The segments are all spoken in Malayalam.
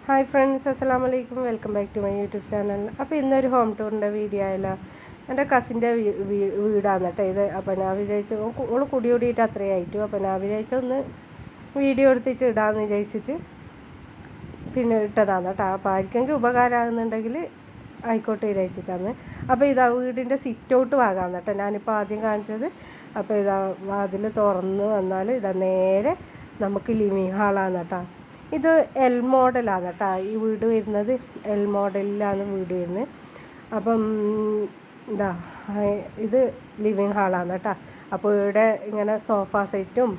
ഹായ് ഫ്രണ്ട്സ്, അസ്സലാമു അലൈക്കും. Welcome back to my YouTube channel. അപ്പോൾ ഇന്നൊരു ഹോം ടൂറിൻ്റെ വീഡിയോ ആയല്ലോ. എൻ്റെ കസിൻ്റെ വീടാണ് കേട്ടോ ഇത്. അപ്പോൾ ഞാൻ വിചാരിച്ചു ഓൾ കുടിയോടിയിട്ട് അത്രയായിട്ടു. അപ്പോൾ ഞാൻ വിചാരിച്ചു ഒന്ന് വീഡിയോ എടുത്തിട്ട് ഇടാമെന്ന് വിചാരിച്ചിട്ട് പിന്നെ ഇട്ടതാണ് കേട്ടോ. അപ്പോൾ ആർക്കെങ്കിലും ഉപകാരമാകുന്നുണ്ടെങ്കിൽ ആയിക്കോട്ടെ വിചാരിച്ചിട്ടാണ്. അപ്പോൾ ഇതാ വീടിൻ്റെ സിറ്റ് ഔട്ട് ഭാഗമാണ് കേട്ടോ ഞാനിപ്പോൾ ആദ്യം കാണിച്ചത്. അപ്പോൾ ഇതാ വാതിൽ തുറന്ന് വന്നാൽ ഇതാ നേരെ നമുക്ക് ലിവിങ് ഹാളാണ് കേട്ടോ. ഇത് എൽ മോഡലാണ് കേട്ടോ ഈ വീട് വരുന്നത്. എൽ മോഡലിലാണ് വീട് വരുന്നത്. അപ്പം എന്താ ഇത് ലിവിങ് ഹാളാണ് കേട്ടോ. അപ്പോൾ ഇവിടെ ഇങ്ങനെ സോഫ സെറ്റും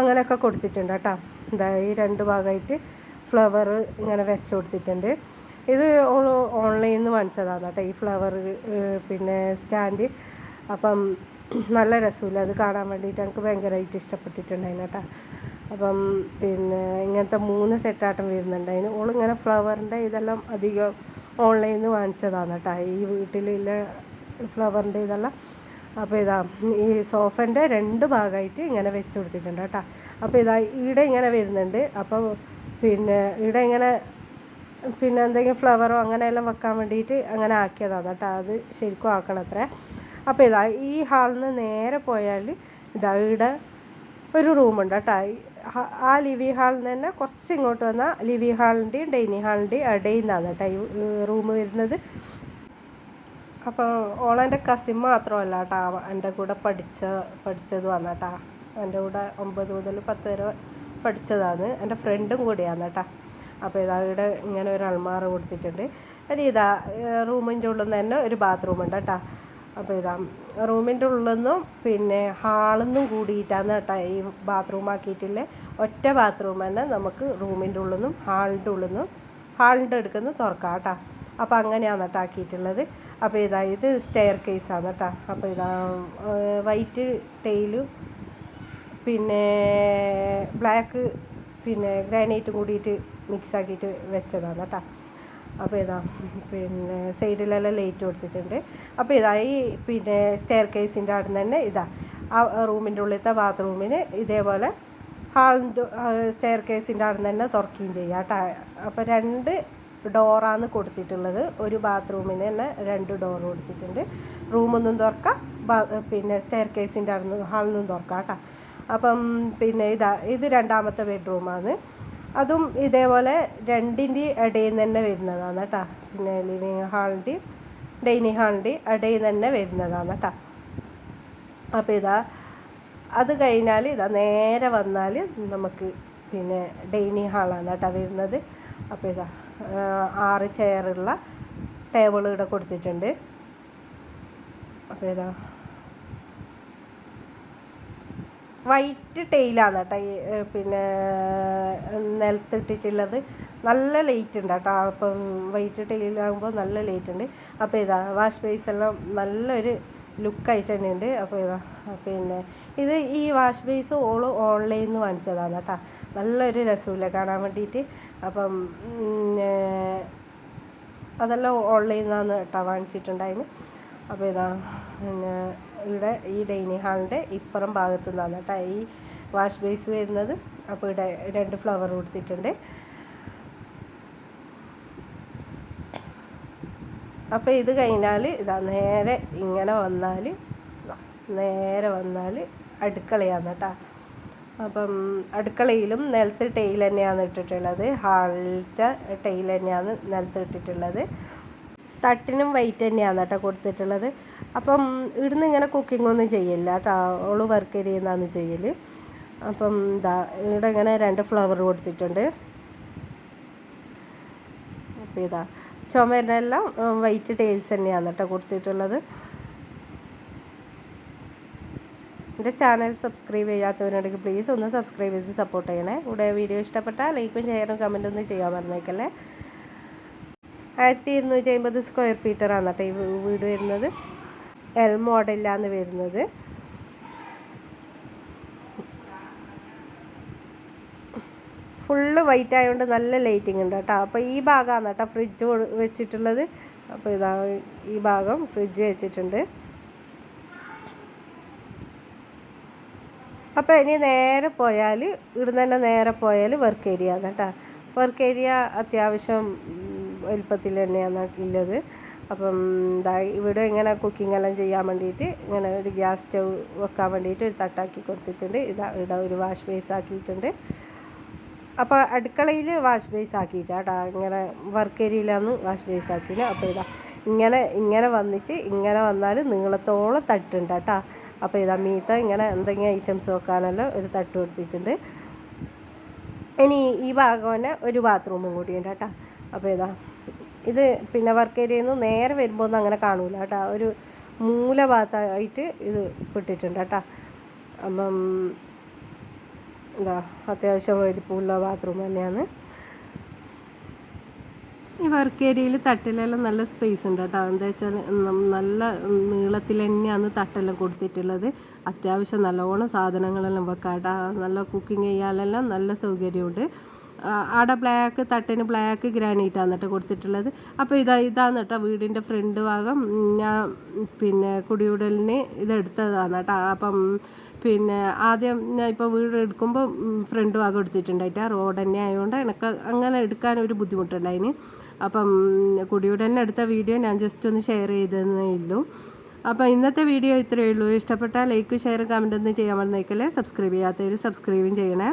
അങ്ങനെയൊക്കെ കൊടുത്തിട്ടുണ്ട് കേട്ടോ. എന്താ ഈ രണ്ട് ഭാഗമായിട്ട് ഫ്ലവർ ഇങ്ങനെ വെച്ച് കൊടുത്തിട്ടുണ്ട്. ഇത് ഓൺലൈനിൽ നിന്ന് വാങ്ങിച്ചതാണ് കേട്ടോ ഈ ഫ്ലവർ പിന്നെ സ്റ്റാൻഡ്. അപ്പം നല്ല രസമില്ല അത് കാണാൻ വേണ്ടിയിട്ട്. എനിക്ക് ഭയങ്കരമായിട്ട് ഇഷ്ടപ്പെട്ടിട്ടുണ്ടായിരുന്നു കേട്ടോ. അപ്പം പിന്നെ ഇങ്ങനത്തെ 3 സെറ്റാട്ടം വരുന്നുണ്ട് അതിന്. ഓളിങ്ങനെ ഫ്ലവറിൻ്റെ ഇതെല്ലാം അധികം ഓൺലൈനിൽ നിന്ന് വാങ്ങിച്ചതാണ് കേട്ടോ ഈ വീട്ടിലുള്ള ഫ്ലവറിൻ്റെ ഇതെല്ലാം. അപ്പോൾ ഇതാ ഈ സോഫൻ്റെ 2 ഭാഗമായിട്ട് ഇങ്ങനെ വെച്ച് കൊടുത്തിട്ടുണ്ട് കേട്ടോ. അപ്പോൾ ഇതാ ഇവിടെ ഇങ്ങനെ വരുന്നുണ്ട്. അപ്പോൾ പിന്നെ ഇവിടെ ഇങ്ങനെ പിന്നെ എന്തെങ്കിലും ഫ്ലവറോ അങ്ങനെയെല്ലാം വെക്കാൻ വേണ്ടിയിട്ട് അങ്ങനെ ആക്കിയതാണ് കേട്ടോ. അത് ശരിക്കും ആക്കണത്ര. അപ്പോൾ ഇതാ ഈ ഹാളിൽ നിന്ന് നേരെ പോയാൽ ഇതാ ഇവിടെ ഒരു റൂമുണ്ട് കേട്ടോ. ആ ലിവിങ് ഹാളിൽ നിന്ന് തന്നെ കുറച്ച് ഇങ്ങോട്ട് വന്നാൽ ലിവിങ് ഹാളിൻ്റെയും ഡൈനിങ് ഹാളിൻ്റെയും ഇടയിൽ നിന്നാണ് കേട്ടോ ഈ റൂം വരുന്നത്. അപ്പോൾ ഓളെൻ്റെ കസിൻ മാത്രമല്ല കേട്ടോ എൻ്റെ കൂടെ പഠിച്ചത് വന്ന കേട്ടോ. എൻ്റെ കൂടെ 9 മുതൽ 10 വരെ പഠിച്ചതാണ്. എൻ്റെ ഫ്രണ്ടും കൂടിയാണ് കേട്ടോ. അപ്പോൾ ഇതാ ഇവിടെ ഇങ്ങനെ ഒരു അൾമാറ കൊടുത്തിട്ടുണ്ട്. ഇനി ഇതാ റൂമിൻ്റെ ഉള്ളിൽ നിന്ന് തന്നെ ഒരു ബാത്റൂം ഉണ്ട് കേട്ടോ. അപ്പോൾ ഇതാ റൂമിൻ്റെ ഉള്ളിൽ നിന്നും പിന്നെ ഹാളിൽ നിന്നും കൂടിയിട്ടാണ് കേട്ടോ ഈ ബാത്റൂം ആക്കിയിട്ടില്ല. ഒറ്റ ബാത്റൂം തന്നെ നമുക്ക് റൂമിൻ്റെ ഉള്ളിൽ നിന്നും ഹാളിൻ്റെ ഉള്ളിൽ നിന്നും ഹാളിൻ്റെ അടുക്കുന്ന തുറക്കാം കേട്ടോ. അപ്പോൾ അങ്ങനെയാണ് കേട്ടോ ആക്കിയിട്ടുള്ളത്. അപ്പോൾ ഇതാ ഇത് സ്റ്റെയർ കേസാണ് കേട്ടോ. അപ്പോൾ ഇതാ വൈറ്റ് ടൈലും പിന്നെ ബ്ലാക്ക് പിന്നെ ഗ്രാനൈറ്റും കൂടിയിട്ട് മിക്സ് ആക്കിയിട്ട് വെച്ചതാണ് കേട്ടോ. അപ്പോൾ ഇതാ പിന്നെ സൈഡിലെല്ലാം ലൈറ്റ് കൊടുത്തിട്ടുണ്ട്. അപ്പോൾ ഇതാ ഈ പിന്നെ സ്റ്റെയർ കേസിൻ്റെ അവിടെ നിന്ന് തന്നെ ഇതാ ആ റൂമിൻ്റെ ഉള്ളിലത്തെ ബാത്റൂമിന് ഇതേപോലെ ഹാളിൻ്റെ സ്റ്റെയർ കേസിൻ്റെ അവിടെ നിന്ന് തന്നെ തുറക്കുകയും ചെയ്യാം കേട്ടോ. അപ്പോൾ 2 ഡോറാണ് കൊടുത്തിട്ടുള്ളത്. ഒരു ബാത്റൂമിന് തന്നെ 2 ഡോർ കൊടുത്തിട്ടുണ്ട്. റൂമൊന്നും തുറക്കാം, പിന്നെ സ്റ്റെയർ കേസിൻ്റെ അവിടെ നിന്ന് ഹാളിൽ നിന്നും തുറക്കാം കേട്ടോ. അപ്പം പിന്നെ ഇത് 2ാമത്തെ ബെഡ്റൂമാണ്. അതും ഇതേപോലെ 2ൻ്റെ ഇടയിൽ നിന്ന് തന്നെ വരുന്നതാണ് കേട്ടോ. പിന്നെ ലിവിങ് ഹാളിൻ്റെയും ഡൈനിങ് ഹാളിൻ്റെയും ഇടയിൽ നിന്ന് തന്നെ വരുന്നതാണ് കേട്ടോ. അപ്പോൾ ഇതാ അത് കഴിഞ്ഞാൽ ഇതാ നേരെ വന്നാൽ നമുക്ക് പിന്നെ ഡൈനിങ് ഹാളാണ് കേട്ടോ വരുന്നത്. അപ്പോൾ ഇതാ 6 ചെയറുള്ള ടേബിൾ ഇവിടെ കൊടുത്തിട്ടുണ്ട്. അപ്പോൾ ഇതാ വൈറ്റ് ടൈലാണ് കേട്ടോ പിന്നെ നിലത്തിട്ടിട്ടുള്ളത്. നല്ല ലൈറ്റ് ഉണ്ട് കേട്ടോ. അപ്പം വൈറ്റ് ടൈലാകുമ്പോൾ നല്ല ലൈറ്റ് ഉണ്ട്. അപ്പോൾ ഇതാ വാഷ് ബേസ് എല്ലാം നല്ലൊരു ലുക്കായിട്ട് തന്നെ ഉണ്ട്. അപ്പോൾ ഇതാ പിന്നെ ഈ വാഷ് ബേസ് ഓൺലൈനിൽ നിന്ന് വാങ്ങിച്ചതാണ് കേട്ടോ. നല്ലൊരു രസമില്ല കാണാൻ വേണ്ടിയിട്ട്. അപ്പം അതെല്ലാം ഓൺലൈനിൽ നിന്നാണ് കേട്ടോ വാങ്ങിച്ചിട്ടുണ്ടായിരുന്നു. അപ്പോൾ ഇതാ പിന്നെ ഇവിടെ ഈ ഡൈനിങ് ഹാളിൻ്റെ ഇപ്പുറം ഭാഗത്തു നിന്നാണ് കേട്ടോ ഈ വാഷ് ബേസ് വരുന്നത്. അപ്പോൾ ഇവിടെ 2 ഫ്ലവർ കൊടുത്തിട്ടുണ്ട്. അപ്പോൾ ഇത് കഴിഞ്ഞാൽ ഇതാ നേരെ ഇങ്ങനെ വന്നാൽ അടുക്കളയാണ് കേട്ടോ. അപ്പം അടുക്കളയിലും നിലത്ത് ടൈൽ തന്നെയാണ് ഇട്ടിട്ടുള്ളത്. ഹാളിലത്തെ ടൈൽ തന്നെയാണ് നിലത്ത് ഇട്ടിട്ടുള്ളത്. തട്ടിനും വൈറ്റ് തന്നെയാണ് കേട്ടോ കൊടുത്തിട്ടുള്ളത്. അപ്പം ഇവിടുന്ന് ഇങ്ങനെ കുക്കിംഗ് ഒന്നും ചെയ്യില്ല കേട്ടോ. ഓള് വർക്ക് ഏരിയന്നാണ് ചെയ്യൽ. അപ്പം ഇവിടെ ഇങ്ങനെ 2 ഫ്ലവർ കൊടുത്തിട്ടുണ്ട്. അപ്പോൾ ഇതാ ചുമരിനെല്ലാം വൈറ്റ് ടൈൽസ് തന്നെയാണ് കേട്ടോ കൊടുത്തിട്ടുള്ളത്. എൻ്റെ ചാനൽ സബ്സ്ക്രൈബ് ചെയ്യാത്തവരുണ്ടെങ്കിൽ പ്ലീസ് ഒന്ന് സബ്സ്ക്രൈബ് ചെയ്ത് സപ്പോർട്ട് ചെയ്യണേ. ഇവിടെ വീഡിയോ ഇഷ്ടപ്പെട്ടാൽ ലൈക്കും ഷെയറും കമൻറ്റും ഒന്നും ചെയ്യാൻ മറന്നേക്കല്ലേ. 1250 സ്ക്വയർ ഫീറ്ററാണ് കേട്ടോ ഈ വീട് വരുന്നത്. എൽ മോഡലിലാണ് വരുന്നത്. ഫുള്ള് വൈറ്റ് ആയതുകൊണ്ട് നല്ല ലൈറ്റിംഗ് ഉണ്ട് കേട്ടോ. അപ്പോൾ ഈ ഭാഗമാണ് കേട്ടോ ഫ്രിഡ്ജ് വെച്ചിട്ടുള്ളത്. അപ്പോൾ ഇതാ ഈ ഭാഗം ഫ്രിഡ്ജ് വെച്ചിട്ടുണ്ട്. അപ്പോൾ ഇനി നേരെ പോയാൽ ഇവിടുന്ന് തന്നെ നേരെ പോയാൽ വർക്ക് ഏരിയ ആണ് കേട്ടോ. വർക്ക് ഏരിയ അത്യാവശ്യം വലുപ്പത്തിൽ തന്നെയാണ് ഉള്ളത്. അപ്പം ഇവിടെ ഇങ്ങനെ കുക്കിംഗ് എല്ലാം ചെയ്യാൻ വേണ്ടിയിട്ട് ഇങ്ങനെ ഒരു ഗ്യാസ് സ്റ്റവ് വെക്കാൻ വേണ്ടിയിട്ട് ഒരു തട്ടാക്കി കൊടുത്തിട്ടുണ്ട്. ഇവിടെ ഒരു വാഷ് ബേസ് ആക്കിയിട്ടുണ്ട്. അപ്പോൾ അടുക്കളയിൽ വാഷ് ബേസ് ആക്കിയിട്ടാട്ടോ, ഇങ്ങനെ വർക്ക് ഏരിയയിലാണ് വാഷ് ബേസ് ആക്കിയത്. അപ്പോൾ ഇങ്ങനെ വന്നിട്ട് ഇങ്ങനെ വന്നാൽ നീളത്തോളം തട്ടുണ്ട് കേട്ടോ. അപ്പോൾ മീത്ത ഇങ്ങനെ എന്തെങ്കിലും ഐറ്റംസ് വെക്കാനെല്ലാം ഒരു തട്ട് കൊടുത്തിട്ടുണ്ട്. ഇനി ഈ ഭാഗം തന്നെ ഒരു ബാത്റൂമും കൂടിയുണ്ട് കേട്ടോ. അപ്പോൾ ഇത് പിന്നെ വർക്ക് ഏരിയയിൽ നിന്ന് നേരെ വരുമ്പോൾ ഒന്നും അങ്ങനെ കാണൂല കേട്ടോ, ഒരു മൂല ഭാഗത്തായിട്ട് ഇത് പെട്ടിട്ടുണ്ട് കേട്ടോ. അപ്പം അത്യാവശ്യം വലിപ്പമുള്ള ബാത്റൂം തന്നെയാണ്. ഈ വർക്ക് ഏരിയയിൽ തട്ടിലെല്ലാം നല്ല സ്പേസ് ഉണ്ട് കേട്ടോ. എന്താ വെച്ചാൽ നല്ല നീളത്തിൽ തന്നെയാണ് തട്ടെല്ലാം കൊടുത്തിട്ടുള്ളത്. അത്യാവശ്യം നല്ലോണം സാധനങ്ങളെല്ലാം വെക്കാം കേട്ടോ. നല്ല കുക്കിംഗ് ചെയ്യാനെല്ലാം നല്ല സൗകര്യമുണ്ട്. അവിടെ തട്ടിന് ബ്ലാക്ക് ഗ്രാനൈറ്റാണ് കേട്ടോ കൊടുത്തിട്ടുള്ളത്. അപ്പോൾ ഇതാണ് കേട്ടോ വീടിൻ്റെ ഫ്രണ്ട് ഭാഗം. ഞാൻ പിന്നെ കുടിയുടലിന് ഇതെടുത്തതാണ് കേട്ടോ. അപ്പം പിന്നെ ആദ്യം ഞാൻ ഇപ്പോൾ വീട് എടുക്കുമ്പോൾ ഫ്രണ്ട് ഭാഗം എടുത്തിട്ടുണ്ടായിട്ട് റോഡ് തന്നെ ആയതുകൊണ്ട് എനിക്ക് അങ്ങനെ എടുക്കാൻ ഒരു ബുദ്ധിമുട്ടുണ്ടായിന്. അപ്പം കുടിയുടലിന് എടുത്ത വീഡിയോ ഞാൻ ജസ്റ്റ് ഒന്ന് ഷെയർ ചെയ്തതേ ഉള്ളൂ. അപ്പോൾ ഇന്നത്തെ വീഡിയോ ഇത്രയേ ഉള്ളൂ. ഇഷ്ടപ്പെട്ടാൽ ലൈക്ക് ഷെയർ കമൻറ്റ് ഒന്നും ചെയ്യാൻ മറന്നേക്കല്ലേ. സബ്സ്ക്രൈബ് ചെയ്യാത്തവർ സബ്സ്ക്രൈബും ചെയ്യണേ.